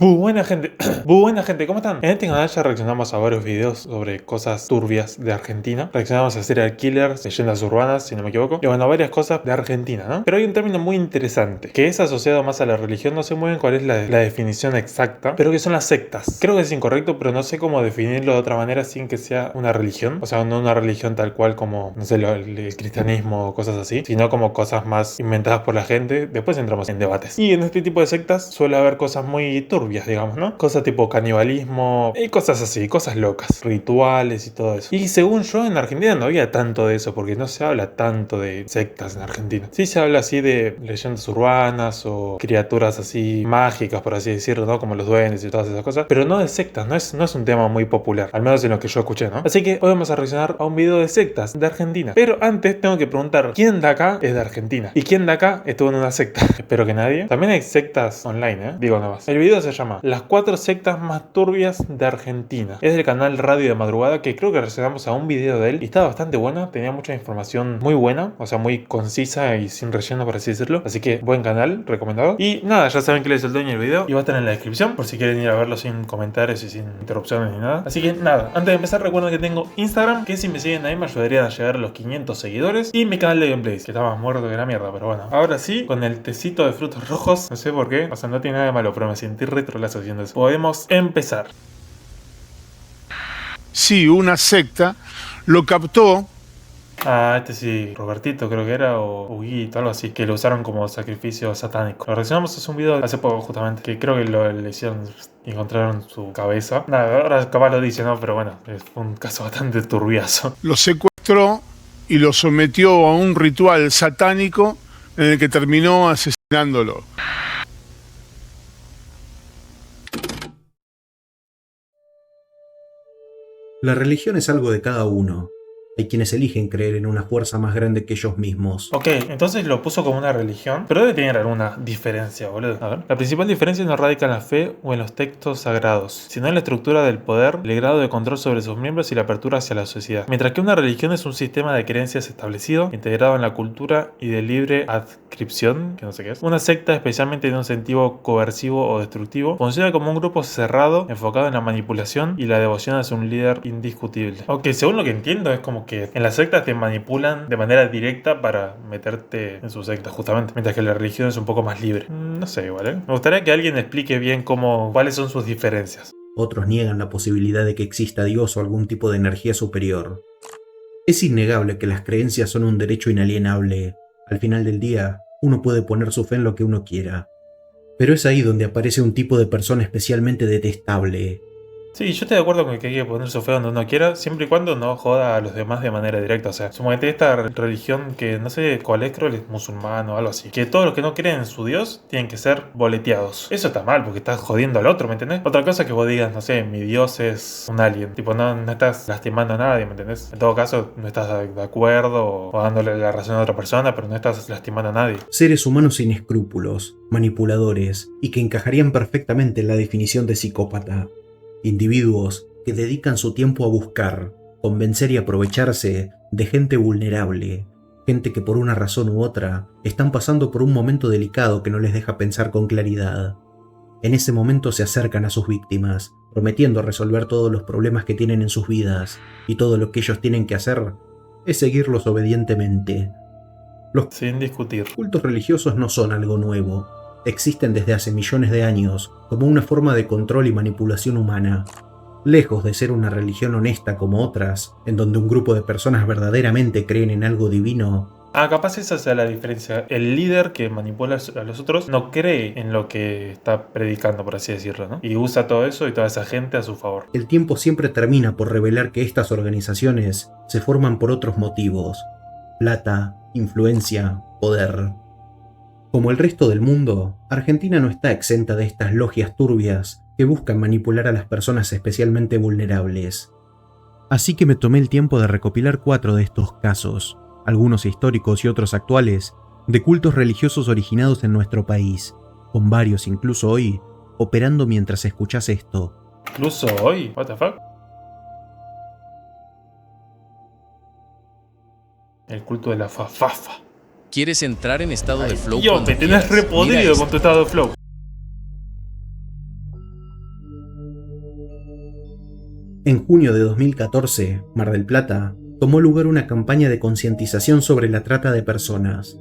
Buena gente, buena gente, ¿cómo están? En este canal ya reaccionamos a varios videos sobre cosas turbias de Argentina. Reaccionamos a serial killers, leyendas urbanas, si no me equivoco. Y bueno, varias cosas de Argentina, ¿no? Pero hay un término muy interesante, que es asociado más a la religión. No sé muy bien cuál es la definición exacta, pero que son las sectas. Creo que es incorrecto, pero no sé cómo definirlo de otra manera sin que sea una religión. O sea, no una religión tal cual como, no sé, el cristianismo o cosas así, sino como cosas más inventadas por la gente. Después entramos en debates. Y en este tipo de sectas suele haber cosas muy turbias, digamos, ¿no? Cosas tipo canibalismo y cosas así, cosas locas, rituales y todo eso. Y según yo, en Argentina no había tanto de eso, porque no se habla tanto de sectas en Argentina. Sí se habla así de leyendas urbanas o criaturas así mágicas, por así decirlo, ¿no? Como los duendes y todas esas cosas, pero no de sectas. No es un tema muy popular, al menos en lo que yo escuché, ¿no? Así que hoy vamos a reaccionar a un video de sectas de Argentina. Pero antes tengo que preguntar, ¿quién de acá es de Argentina? ¿Y quién de acá estuvo en una secta? Espero que nadie. También hay sectas online, ¿eh? Digo nada más. El video se llama Las 4 sectas más turbias de Argentina. Es del canal Radio de Madrugada, que creo que reaccionamos a un video de él y estaba bastante bueno, tenía mucha información muy buena, o sea, muy concisa y sin relleno, por así decirlo. Así que buen canal, recomendado. Y nada, ya saben que es el dueño del video y va a estar en la descripción por si quieren ir a verlo sin comentarios y sin interrupciones ni nada. Así que nada, antes de empezar recuerden que tengo Instagram, que si me siguen ahí me ayudarían a llegar a los 500 seguidores, y mi canal de gameplays, que está más muerto que la mierda, pero bueno. Ahora sí, con el tecito de frutos rojos, no sé por qué, o sea, no tiene nada de malo, pero me sentí retrolazo haciendo eso. Podemos empezar. Sí, una secta lo captó. Ah, este sí, Robertito creo que era, o Huguito, algo así, que lo usaron como sacrificio satánico. Lo reaccionamos hace un video hace poco justamente, que creo que le hicieron, encontraron su cabeza. Nada, ahora capaz lo dice, ¿no? Pero bueno, fue un caso bastante turbiazo. Lo secuestró y lo sometió a un ritual satánico en el que terminó asesinándolo. La religión es algo de cada uno. Hay quienes eligen creer en una fuerza más grande que ellos mismos. Ok, entonces lo puso como una religión, pero debe tener alguna diferencia, boludo. A ver. La principal diferencia no radica en la fe o en los textos sagrados, sino en la estructura del poder, el grado de control sobre sus miembros y la apertura hacia la sociedad. Mientras que una religión es un sistema de creencias establecido, integrado en la cultura y de libre adscripción, que no sé qué es, una secta, especialmente en un sentido coercivo o destructivo, funciona como un grupo cerrado, enfocado en la manipulación y la devoción hacia un líder indiscutible. Ok, según lo que entiendo es como que en las sectas te manipulan de manera directa para meterte en su secta, justamente. Mientras que la religión es un poco más libre. No sé, igual, ¿eh? Me gustaría que alguien explique bien cuáles son sus diferencias. Otros niegan la posibilidad de que exista Dios o algún tipo de energía superior. Es innegable que las creencias son un derecho inalienable. Al final del día, uno puede poner su fe en lo que uno quiera. Pero es ahí donde aparece un tipo de persona especialmente detestable. Sí, yo estoy de acuerdo con que hay que poner su fe donde uno quiera, siempre y cuando no joda a los demás de manera directa. O sea, suponete esta religión que no sé cuál es, creo que es musulmán o algo así, que todos los que no creen en su Dios tienen que ser boleteados. Eso está mal porque estás jodiendo al otro, ¿me entendés? Otra cosa es que vos digas, no sé, mi Dios es un alien. Tipo, no estás lastimando a nadie, ¿me entendés? En todo caso, no estás de acuerdo o dándole la razón a otra persona, pero no estás lastimando a nadie. Seres humanos sin escrúpulos, manipuladores, y que encajarían perfectamente en la definición de psicópata. Individuos que dedican su tiempo a buscar, convencer y aprovecharse de gente vulnerable, gente que por una razón u otra están pasando por un momento delicado que no les deja pensar con claridad. En ese momento se acercan a sus víctimas, prometiendo resolver todos los problemas que tienen en sus vidas, y todo lo que ellos tienen que hacer es seguirlos obedientemente. Sin discutir. Los cultos religiosos no son algo nuevo. Existen desde hace millones de años como una forma de control y manipulación humana. Lejos de ser una religión honesta como otras, en donde un grupo de personas verdaderamente creen en algo divino. Capaz esa sea la diferencia. El líder que manipula a los otros no cree en lo que está predicando, por así decirlo, ¿no? Y usa todo eso y toda esa gente a su favor. El tiempo siempre termina por revelar que estas organizaciones se forman por otros motivos: plata, influencia, poder. Como el resto del mundo, Argentina no está exenta de estas logias turbias que buscan manipular a las personas especialmente vulnerables. Así que me tomé el tiempo de recopilar 4 de estos casos, algunos históricos y otros actuales, de cultos religiosos originados en nuestro país, con varios incluso hoy, operando mientras escuchás esto. ¿Incluso hoy? ¿What the fuck? El culto de la fafafa. ¿Quieres entrar en estado de flow? Yo, cuando me tenés quieras? re podrido Mira con tu estado de flow. En junio de 2014, Mar del Plata, tomó lugar una campaña de concientización sobre la trata de personas.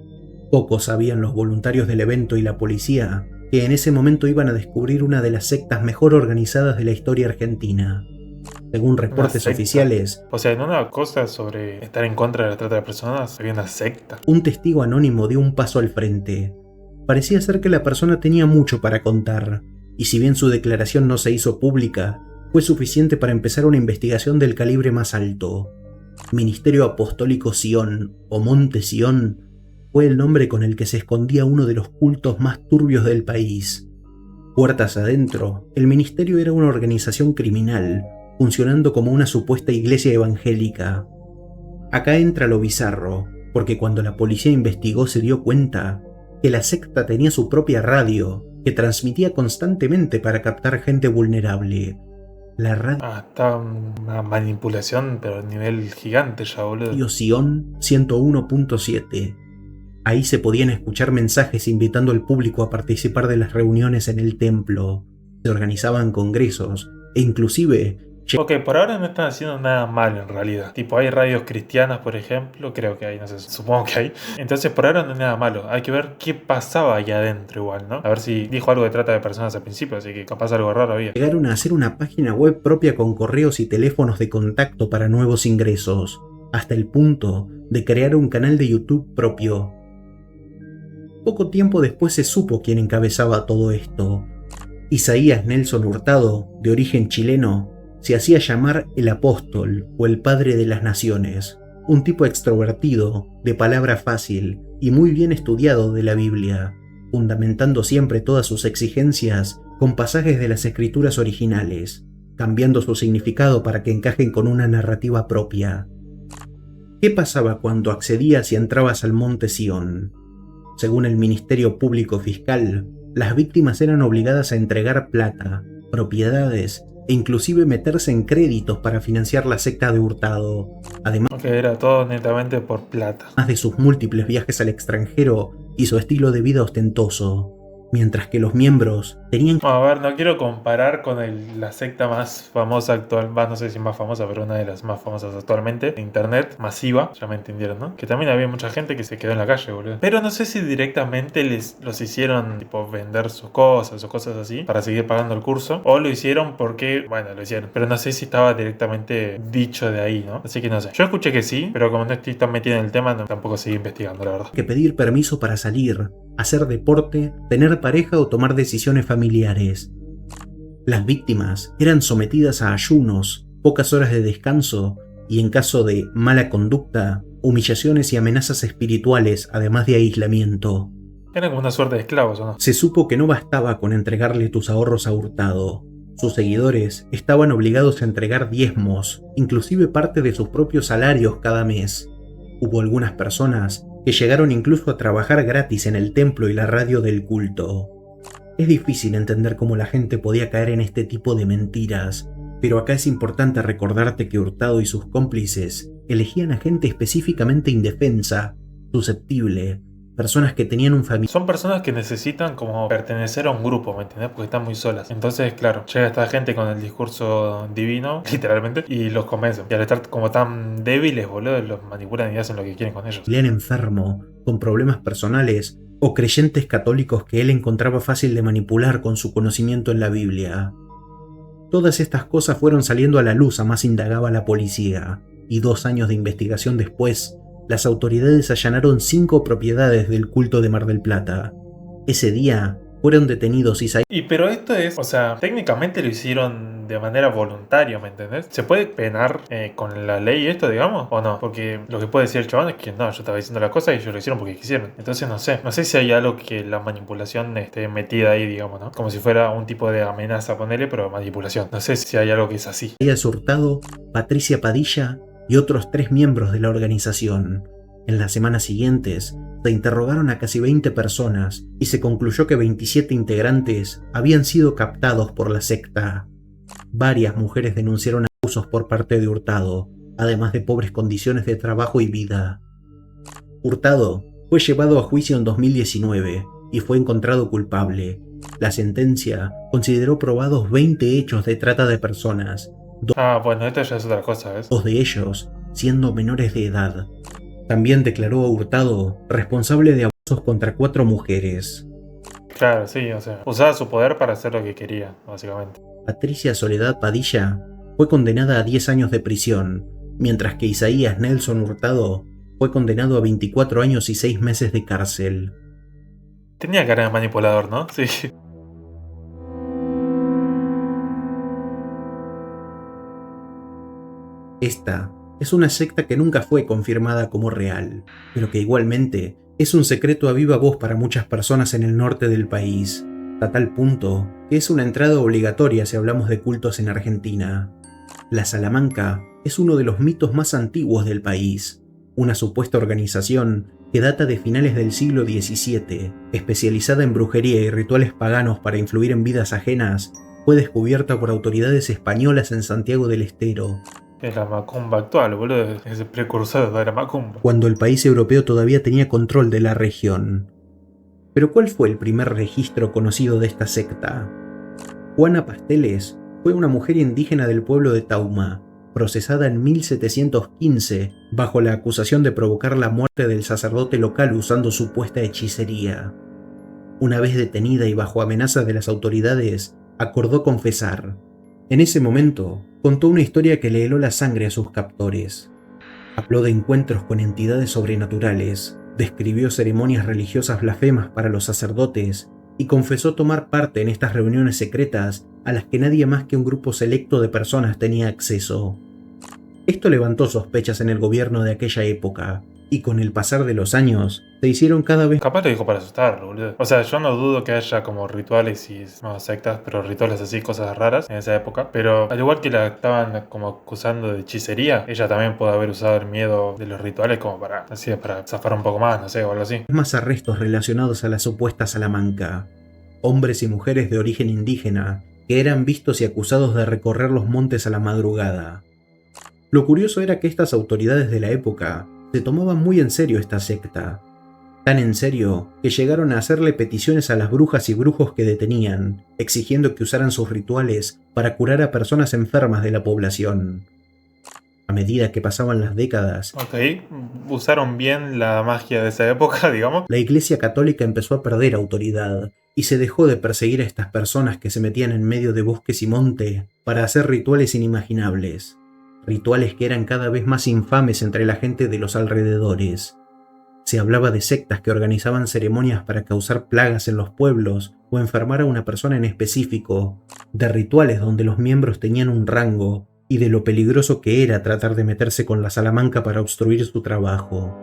Pocos sabían los voluntarios del evento y la policía que en ese momento iban a descubrir una de las sectas mejor organizadas de la historia argentina. Según reportes oficiales, O sea, en una cosa sobre estar en contra de la trata de personas, había una secta. un testigo anónimo dio un paso al frente. Parecía ser que la persona tenía mucho para contar, y si bien su declaración no se hizo pública, fue suficiente para empezar una investigación del calibre más alto. Ministerio Apostólico Sion, o Monte Sion, fue el nombre con el que se escondía uno de los cultos más turbios del país. Puertas adentro, el ministerio era una organización criminal, funcionando como una supuesta iglesia evangélica. Acá entra lo bizarro, porque cuando la policía investigó se dio cuenta que la secta tenía su propia radio, que transmitía constantemente para captar gente vulnerable. La radio Está una manipulación, pero a nivel gigante ya, boludo. Sion 101.7. Ahí se podían escuchar mensajes invitando al público a participar de las reuniones en el templo. Se organizaban congresos e inclusive Ok, por ahora no están haciendo nada mal en realidad. Tipo, hay radios cristianas, por ejemplo, creo que hay, no sé, supongo que hay. Entonces, por ahora no es nada malo. Hay que ver qué pasaba ahí adentro igual, ¿no? A ver si dijo algo de trata de personas al principio, así que capaz algo raro había. llegaron a hacer una página web propia con correos y teléfonos de contacto para nuevos ingresos, hasta el punto de crear un canal de YouTube propio. Poco tiempo después se supo quién encabezaba todo esto. Isaías Nelson Hurtado, de origen chileno, se hacía llamar el apóstol o el padre de las naciones, un tipo extrovertido, de palabra fácil y muy bien estudiado de la Biblia, fundamentando siempre todas sus exigencias con pasajes de las escrituras originales, cambiando su significado para que encajen con una narrativa propia. ¿Qué pasaba cuando accedías y entrabas al Monte Sion? Según el Ministerio Público Fiscal, las víctimas eran obligadas a entregar plata, propiedades e inclusive meterse en créditos para financiar la secta de Hurtado, además Que era todo netamente por plata. de sus múltiples viajes al extranjero y su estilo de vida ostentoso, mientras que los miembros tenían A ver, no quiero comparar con la secta más famosa actual, no sé si más famosa, pero una de las más famosas actualmente, de internet, masiva, ya me entendieron, ¿no? Que también había mucha gente que se quedó en la calle, boludo. Pero no sé si directamente los hicieron, tipo, vender sus cosas o cosas así, para seguir pagando el curso, o lo hicieron porque, bueno, lo hicieron, pero no sé si estaba directamente dicho de ahí, ¿no? Así que no sé. Yo escuché que sí, pero como no estoy tan metido en el tema, tampoco seguí investigando, la verdad. que pedir permiso para salir, hacer deporte, tener pareja o tomar decisiones familiares. Las víctimas eran sometidas a ayunos, pocas horas de descanso y, en caso de mala conducta, humillaciones y amenazas espirituales, además de aislamiento. Eran como una suerte de esclavos, ¿o no? Se supo que no bastaba con entregarle tus ahorros a Hurtado. Sus seguidores estaban obligados a entregar diezmos, inclusive parte de sus propios salarios cada mes. Hubo algunas personas que llegaron incluso a trabajar gratis en el templo y la radio del culto. Es difícil entender cómo la gente podía caer en este tipo de mentiras, pero acá es importante recordarte que Hurtado y sus cómplices elegían a gente específicamente indefensa, susceptible, personas que tenían un familiar. Son personas que necesitan como pertenecer a un grupo, ¿me entendés? Porque están muy solas. Entonces, claro, llega esta gente con el discurso divino, literalmente, y los convencen. Y al estar como tan débiles, boludo, los manipulan y hacen lo que quieren con ellos. Enfermo, con problemas personales, o creyentes católicos que él encontraba fácil de manipular con su conocimiento en la Biblia. Todas estas cosas fueron saliendo a la luz a más indagaba la policía, y 2 años de investigación después, las autoridades allanaron 5 propiedades del culto de Mar del Plata. Ese día fueron detenidos Pero esto es, o sea, técnicamente lo hicieron de manera voluntaria, ¿me entendés? ¿Se puede penar con la ley esto, digamos? ¿O no? Porque lo que puede decir el chabón es que no, yo estaba diciendo las cosas y ellos lo hicieron porque quisieron. Entonces no sé si hay algo que la manipulación esté metida ahí, digamos, ¿no? Como si fuera un tipo de amenaza, ponerle, pero manipulación. No sé si hay algo que es así. Hurtado, Patricia Padilla y otros 3 miembros de la organización. En las semanas siguientes, se interrogaron a casi 20 personas y se concluyó que 27 integrantes habían sido captados por la secta. Varias mujeres denunciaron abusos por parte de Hurtado, además de pobres condiciones de trabajo y vida. Hurtado fue llevado a juicio en 2019 y fue encontrado culpable. La sentencia consideró probados 20 hechos de trata de personas, Bueno, esto ya es otra cosa, ¿ves? dos de ellos siendo menores de edad. También declaró a Hurtado responsable de abusos contra 4 mujeres. Claro, sí, o sea, usaba su poder para hacer lo que quería, básicamente. Patricia Soledad Padilla fue condenada a 10 años de prisión, mientras que Isaías Nelson Hurtado fue condenado a 24 años y 6 meses de cárcel. Tenía cara de manipulador, ¿no? Sí. Esta es una secta que nunca fue confirmada como real, pero que igualmente es un secreto a viva voz para muchas personas en el norte del país, a tal punto que es una entrada obligatoria si hablamos de cultos en Argentina. La Salamanca es uno de los mitos más antiguos del país, una supuesta organización que data de finales del siglo XVII, especializada en brujería y rituales paganos para influir en vidas ajenas, fue descubierta por autoridades españolas en Santiago del Estero, Es la macumba actual, boludo. Es el precursor de la macumba. cuando el país europeo todavía tenía control de la región. Pero ¿cuál fue el primer registro conocido de esta secta? Juana Pasteles fue una mujer indígena del pueblo de Tauma, procesada en 1715 bajo la acusación de provocar la muerte del sacerdote local usando supuesta hechicería. Una vez detenida y bajo amenaza de las autoridades, acordó confesar. En ese momento, contó una historia que le heló la sangre a sus captores. Habló de encuentros con entidades sobrenaturales, describió ceremonias religiosas blasfemas para los sacerdotes y confesó tomar parte en estas reuniones secretas a las que nadie más que un grupo selecto de personas tenía acceso. Esto levantó sospechas en el gobierno de aquella época, y con el pasar de los años, se hicieron cada vez Capaz lo dijo para asustarlo, boludo. O sea, yo no dudo que haya como rituales y no sectas, pero rituales así, cosas raras en esa época. Pero al igual que la estaban como acusando de hechicería, ella también puede haber usado el miedo de los rituales como para, así, para zafar un poco más, no sé, o algo así. más arrestos relacionados a la supuesta Salamanca. Hombres y mujeres de origen indígena que eran vistos y acusados de recorrer los montes a la madrugada. Lo curioso era que estas autoridades de la época se tomaban muy en serio esta secta, tan en serio que llegaron a hacerle peticiones a las brujas y brujos que detenían, exigiendo que usaran sus rituales para curar a personas enfermas de la población. A medida que pasaban las décadas, Ok, usaron bien la magia de esa época, digamos. la Iglesia Católica empezó a perder autoridad y se dejó de perseguir a estas personas que se metían en medio de bosques y monte para hacer rituales inimaginables, rituales que eran cada vez más infames entre la gente de los alrededores. Se hablaba de sectas que organizaban ceremonias para causar plagas en los pueblos o enfermar a una persona en específico, de rituales donde los miembros tenían un rango y de lo peligroso que era tratar de meterse con la Salamanca para obstruir su trabajo.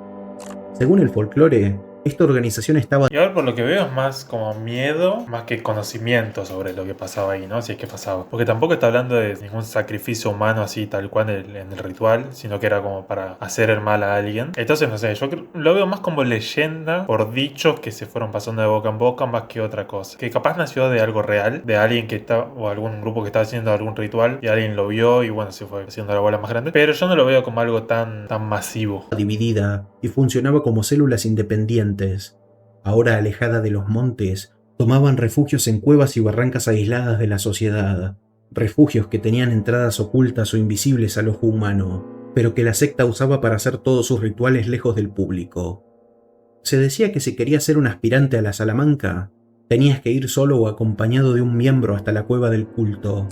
Según el folclore, esta organización estaba Y ahora por lo que veo es más como miedo, más que conocimiento sobre lo que pasaba ahí, ¿no? Si es que pasaba. Porque tampoco está hablando de ningún sacrificio humano así tal cual en el ritual, sino que era como para hacer el mal a alguien. Entonces, no sé, lo veo más como leyenda por dichos que se fueron pasando de boca en boca más que otra cosa. Que capaz nació de algo real, de alguien que está, o algún grupo que estaba haciendo algún ritual y alguien lo vio y bueno, se fue haciendo la bola más grande. Pero yo no lo veo como algo tan masivo. dividida y funcionaba como células independientes. Ahora alejada de los montes, tomaban refugios en cuevas y barrancas aisladas de la sociedad, refugios que tenían entradas ocultas o invisibles al ojo humano, pero que la secta usaba para hacer todos sus rituales lejos del público. Se decía que si querías ser un aspirante a la Salamanca, tenías que ir solo o acompañado de un miembro hasta la cueva del culto,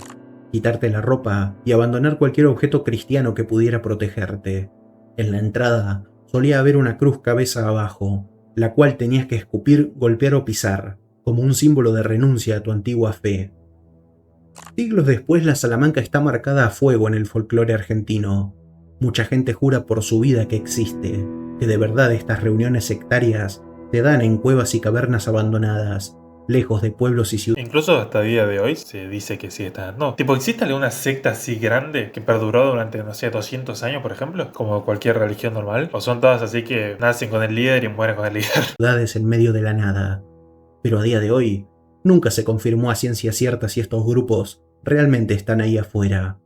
quitarte la ropa y abandonar cualquier objeto cristiano que pudiera protegerte. En la entrada solía haber una cruz cabeza abajo, la cual tenías que escupir, golpear o pisar, como un símbolo de renuncia a tu antigua fe. Siglos después, la Salamanca está marcada a fuego en el folclore argentino. Mucha gente jura por su vida que existe, que de verdad estas reuniones sectarias se dan en cuevas y cavernas abandonadas, lejos de pueblos y ciudades. Incluso hasta el día de hoy se dice que sí está. No, tipo, ¿existe alguna secta así grande que perduró durante, no sé, 200 años, por ejemplo? Como cualquier religión normal. ¿O son todas así que nacen con el líder y mueren con el líder? En medio de la nada. Pero a día de hoy, nunca se confirmó a ciencia cierta si estos grupos realmente están ahí afuera.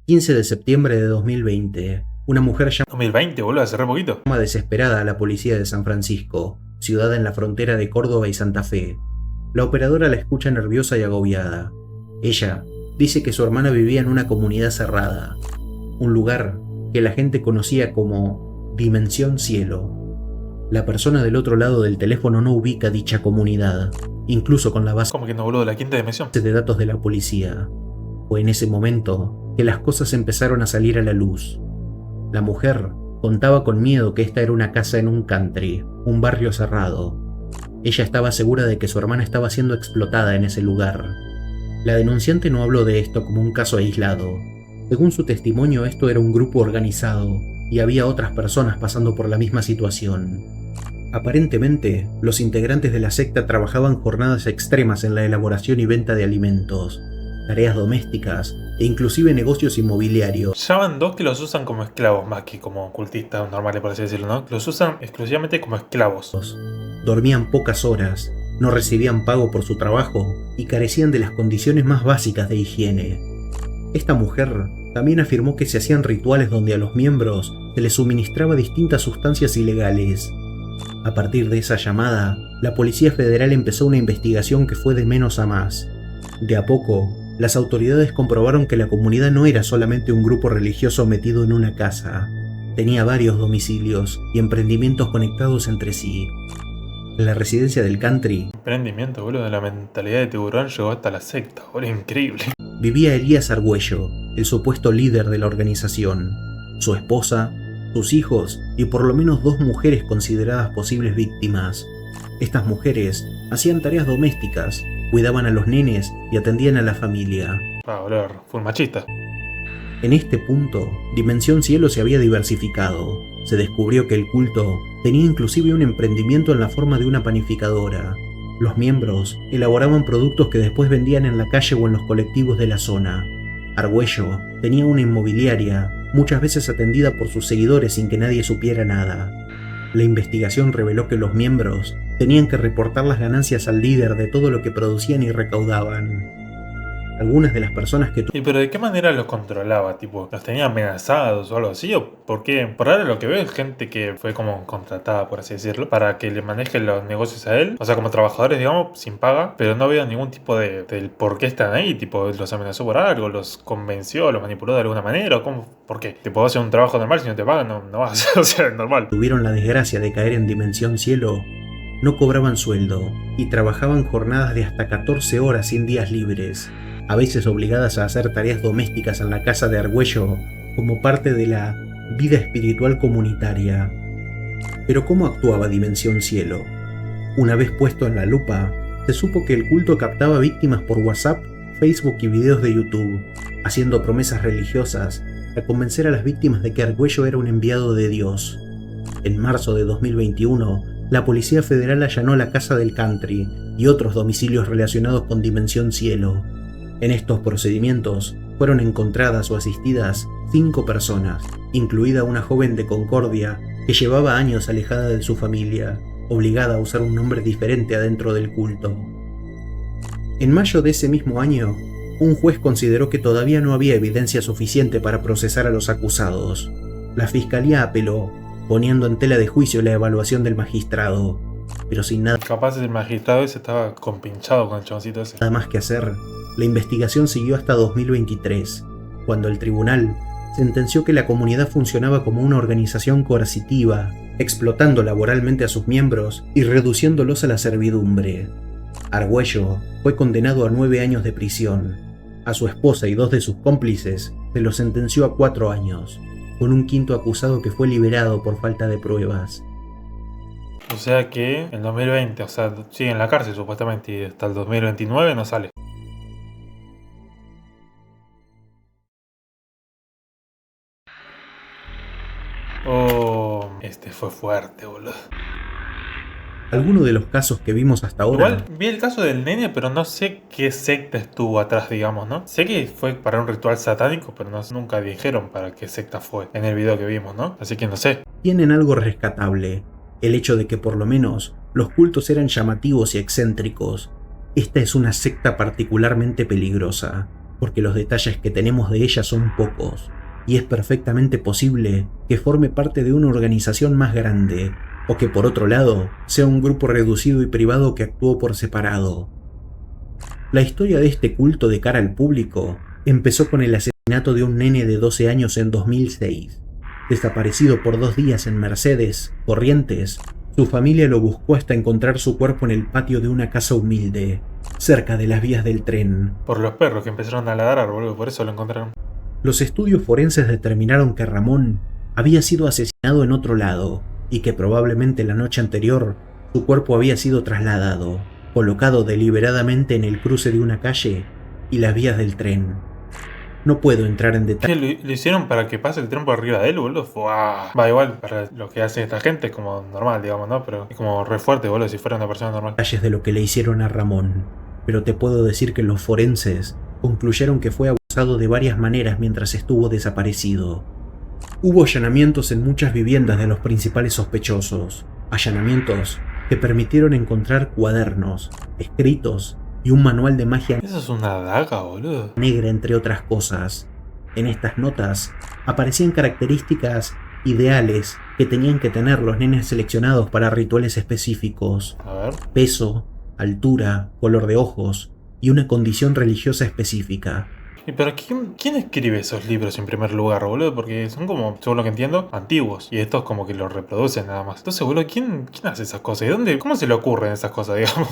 15 de septiembre de 2020. Una mujer 2020, boludo, hace re poquito. llama desesperada a la policía de San Francisco, ciudad en la frontera de Córdoba y Santa Fe. La operadora la escucha nerviosa y agobiada. Ella dice que su hermana vivía en una comunidad cerrada, un lugar que la gente conocía como Dimensión Cielo. La persona del otro lado del teléfono no ubica dicha comunidad, incluso con la base Como que no, boludo, la quinta dimensión. de datos de la policía. Fue en ese momento que las cosas empezaron a salir a la luz. La mujer contaba con miedo que esta era una casa en un country, un barrio cerrado. Ella estaba segura de que su hermana estaba siendo explotada en ese lugar. La denunciante no habló de esto como un caso aislado. Según su testimonio, esto era un grupo organizado y había otras personas pasando por la misma situación. Aparentemente, los integrantes de la secta trabajaban jornadas extremas en la elaboración y venta de alimentos, tareas domésticas e inclusive negocios inmobiliarios. Ya van dos que los usan como esclavos más que como cultistas normales, por así decirlo, ¿no? Los usan exclusivamente como esclavos. Dormían pocas horas, no recibían pago por su trabajo y carecían de las condiciones más básicas de higiene. Esta mujer también afirmó que se hacían rituales donde a los miembros se les suministraba distintas sustancias ilegales. A partir de esa llamada, la Policía Federal empezó una investigación que fue de menos a más. De a poco, las autoridades comprobaron que la comunidad no era solamente un grupo religioso metido en una casa. Tenía varios domicilios y emprendimientos conectados entre sí. En la residencia del country Emprendimiento, boludo, de la mentalidad de tiburón llegó hasta la secta, boludo, increíble. vivía Elías Argüello, el supuesto líder de la organización, su esposa, sus hijos y por lo menos 2 mujeres consideradas posibles víctimas. Estas mujeres hacían tareas domésticas, cuidaban a los nenes y atendían a la familia. Boludo, full machista. En este punto, Dimensión Cielo se había diversificado. Se descubrió que el culto tenía inclusive un emprendimiento en la forma de una panificadora. Los miembros elaboraban productos que después vendían en la calle o en los colectivos de la zona. Argüello tenía una inmobiliaria, muchas veces atendida por sus seguidores sin que nadie supiera nada. La investigación reveló que los miembros tenían que reportar las ganancias al líder de todo lo que producían y recaudaban. Algunas de las personas que ¿Y pero de qué manera los controlaba? Tipo, ¿los tenía amenazados o algo así? ¿O por qué? Por ahora lo que veo es gente que fue como contratada, por así decirlo, para que le manejen los negocios a él. O sea, como trabajadores, digamos, sin paga. Pero no veo ningún tipo del por qué están ahí. Tipo, los amenazó por algo, los convenció, los manipuló de alguna manera. ¿O cómo? ¿Por qué? Te puedo hacer un trabajo normal, si no te pagan, no vas. O sea, es normal. tuvieron la desgracia de caer en Dimensión Cielo, no cobraban sueldo y trabajaban jornadas de hasta 14 horas sin días libres, a veces obligadas a hacer tareas domésticas en la casa de Argüello como parte de la vida espiritual comunitaria. Pero ¿cómo actuaba Dimensión Cielo? Una vez puesto en la lupa, se supo que el culto captaba víctimas por WhatsApp, Facebook y videos de YouTube, haciendo promesas religiosas para convencer a las víctimas de que Argüello era un enviado de Dios. En marzo de 2021, la Policía Federal allanó la casa del country y otros domicilios relacionados con Dimensión Cielo. En estos procedimientos fueron encontradas o asistidas 5 personas, incluida una joven de Concordia que llevaba años alejada de su familia, obligada a usar un nombre diferente adentro del culto. En mayo de ese mismo año, un juez consideró que todavía no había evidencia suficiente para procesar a los acusados. La fiscalía apeló, poniendo en tela de juicio la evaluación del magistrado, pero sin nada Capaz el magistrado ese estaba compinchado con el chaboncito ese. más que hacer, la investigación siguió hasta 2023, cuando el tribunal sentenció que la comunidad funcionaba como una organización coercitiva, explotando laboralmente a sus miembros y reduciéndolos a la servidumbre. Argüello fue condenado a 9 años de prisión. A su esposa y 2 de sus cómplices se los sentenció a 4 años, con un quinto acusado que fue liberado por falta de pruebas. O sea que en 2020, o sea, sigue en la cárcel supuestamente y hasta el 2029 no sale. Oh, este fue fuerte, boludo. Algunos de los casos que vimos hasta ahora Igual vi el caso del nene, pero no sé qué secta estuvo atrás, digamos, ¿no? Sé que fue para un ritual satánico, pero nunca dijeron para qué secta fue en el video que vimos, ¿no? Así que no sé. tienen algo rescatable, el hecho de que por lo menos los cultos eran llamativos y excéntricos. Esta es una secta particularmente peligrosa, porque los detalles que tenemos de ella son pocos, y es perfectamente posible que forme parte de una organización más grande, o que por otro lado sea un grupo reducido y privado que actuó por separado. La historia de este culto de cara al público empezó con el asesinato de un nene de 12 años en 2006. Desaparecido por 2 días en Mercedes, Corrientes, su familia lo buscó hasta encontrar su cuerpo en el patio de una casa humilde, cerca de las vías del tren. Por los perros que empezaron a ladrar, boludo, por eso lo encontraron. Los estudios forenses determinaron que Ramón había sido asesinado en otro lado y que probablemente la noche anterior su cuerpo había sido trasladado, colocado deliberadamente en el cruce de una calle y las vías del tren. No puedo entrar en ¿Qué detalles. lo hicieron para que pase el tren por arriba de él, boludo? ¡Fua! Va igual, para lo que hace esta gente es como normal, digamos, ¿no? Pero es como re fuerte, boludo, si fuera una persona normal. De lo que le hicieron a Ramón, pero te puedo decir que los forenses concluyeron que fue abusado de varias maneras mientras estuvo desaparecido. Hubo allanamientos en muchas viviendas de los principales sospechosos, allanamientos que permitieron encontrar cuadernos, escritos y un manual de magia Eso es una daga, boludo. negra, entre otras cosas. En estas notas aparecían características ideales que tenían que tener los nenes seleccionados para rituales específicos: A ver. peso, altura, color de ojos y una condición religiosa específica. ¿Y pero quién escribe esos libros en primer lugar, boludo? Porque son como, según lo que entiendo, antiguos. Y estos como que los reproducen nada más. Entonces, boludo, ¿quién hace esas cosas? ¿Y dónde? ¿Cómo se le ocurren esas cosas, digamos?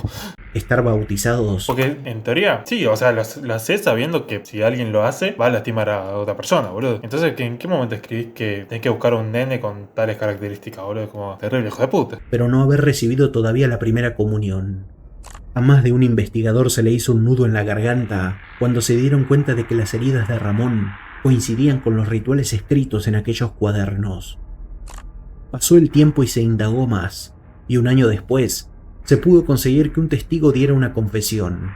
Estar bautizados Porque en teoría, sí, o sea, lo haces sabiendo que si alguien lo hace, va a lastimar a otra persona, boludo. Entonces, ¿en qué momento escribís que tenés que buscar un nene con tales características, boludo? Como terrible, hijo de puta. pero no haber recibido todavía la primera comunión. A más de un investigador se le hizo un nudo en la garganta cuando se dieron cuenta de que las heridas de Ramón coincidían con los rituales escritos en aquellos cuadernos. Pasó el tiempo y se indagó más, y 1 año después se pudo conseguir que un testigo diera una confesión.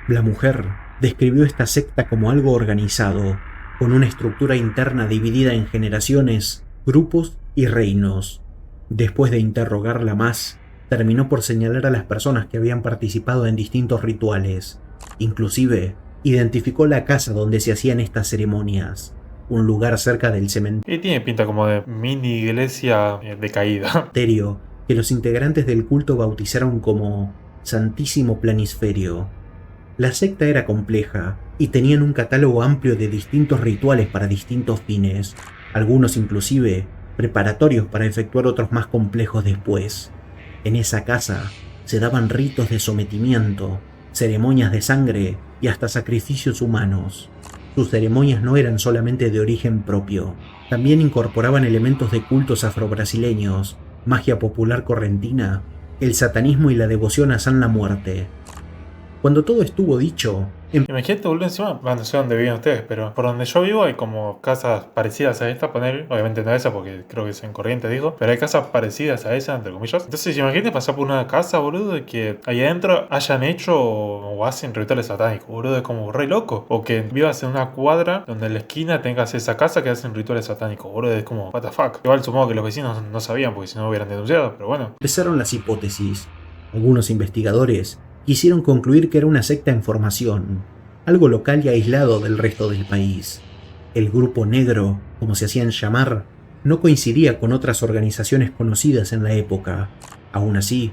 La mujer describió esta secta como algo organizado, con una estructura interna dividida en generaciones, grupos y reinos. Después de interrogarla más, terminó por señalar a las personas que habían participado en distintos rituales. Inclusive, identificó la casa donde se hacían estas ceremonias, un lugar cerca del Y tiene pinta como de mini iglesia decaída. cementerio que los integrantes del culto bautizaron como Santísimo Planisferio. La secta era compleja y tenían un catálogo amplio de distintos rituales para distintos fines, algunos inclusive preparatorios para efectuar otros más complejos después. En esa casa se daban ritos de sometimiento, ceremonias de sangre y hasta sacrificios humanos. Sus ceremonias no eran solamente de origen propio, también incorporaban elementos de cultos afrobrasileños, magia popular correntina, el satanismo y la devoción a San la Muerte. Cuando todo estuvo dicho, Imagínate, boludo, encima, bueno, no sé dónde viven ustedes, pero por donde yo vivo hay como casas parecidas a esta, poner, obviamente no esa porque creo que es en Corrientes, dijo, pero hay casas parecidas a esa, entre comillas. Entonces, imagínate pasar por una casa, boludo, y que ahí adentro hayan hecho o hacen rituales satánicos, boludo, es como re loco. O que vivas en una cuadra donde en la esquina tengas esa casa que hacen rituales satánicos, boludo, es como, what the fuck. Igual supongo que los vecinos no sabían porque si no hubieran denunciado, pero bueno. empezaron las hipótesis. Algunos investigadores quisieron concluir que era una secta en formación, algo local y aislado del resto del país. El grupo negro, como se hacían llamar, no coincidía con otras organizaciones conocidas en la época. Aún así,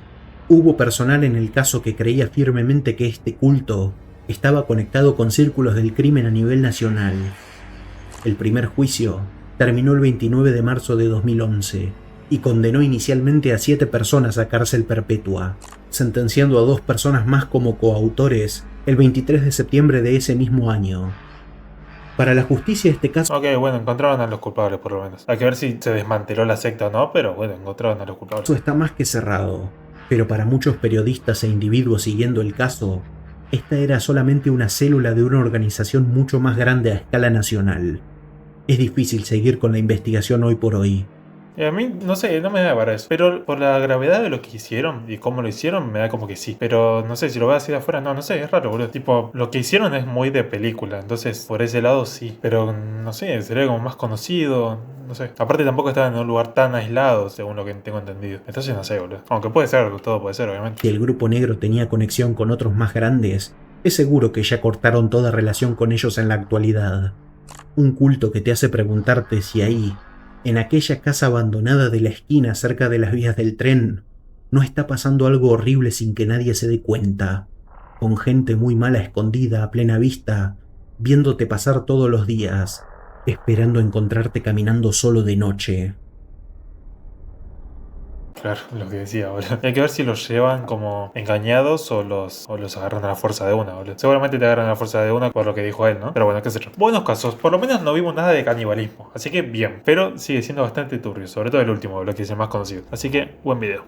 hubo personal en el caso que creía firmemente que este culto estaba conectado con círculos del crimen a nivel nacional. El primer juicio terminó el 29 de marzo de 2011 y condenó inicialmente a 7 personas a cárcel perpetua, sentenciando a 2 personas más como coautores el 23 de septiembre de ese mismo año. Para la justicia este caso Ok, bueno, encontraron a los culpables por lo menos. Hay que ver si se desmanteló la secta o no, pero bueno, encontraron a los culpables. está más que cerrado, pero para muchos periodistas e individuos siguiendo el caso, esta era solamente una célula de una organización mucho más grande a escala nacional. Es difícil seguir con la investigación hoy por hoy. Y a mí, no sé, no me da para eso. Pero por la gravedad de lo que hicieron y cómo lo hicieron, me da como que sí. Pero no sé, si lo veo así de afuera, no sé, es raro, boludo. Tipo, lo que hicieron es muy de película. Entonces, por ese lado sí. Pero no sé, sería como más conocido. No sé. Aparte, tampoco estaba en un lugar tan aislado, según lo que tengo entendido. Entonces, no sé, boludo. Aunque puede ser, todo puede ser, obviamente. Si el grupo negro tenía conexión con otros más grandes, es seguro que ya cortaron toda relación con ellos en la actualidad. Un culto que te hace preguntarte si ahí, En aquella casa abandonada de la esquina cerca de las vías del tren, no está pasando algo horrible sin que nadie se dé cuenta, con gente muy mala escondida a plena vista, viéndote pasar todos los días, esperando encontrarte caminando solo de noche. Claro, lo que decía, boludo. Hay que ver si los llevan como engañados o los agarran a la fuerza de una, boludo. Seguramente te agarran a la fuerza de una por lo que dijo él, ¿no? Pero bueno, qué sé yo. Buenos casos. Por lo menos no vimos nada de canibalismo. Así que bien. Pero sigue siendo bastante turbio. Sobre todo el último, lo que es el más conocido. Así que, buen video.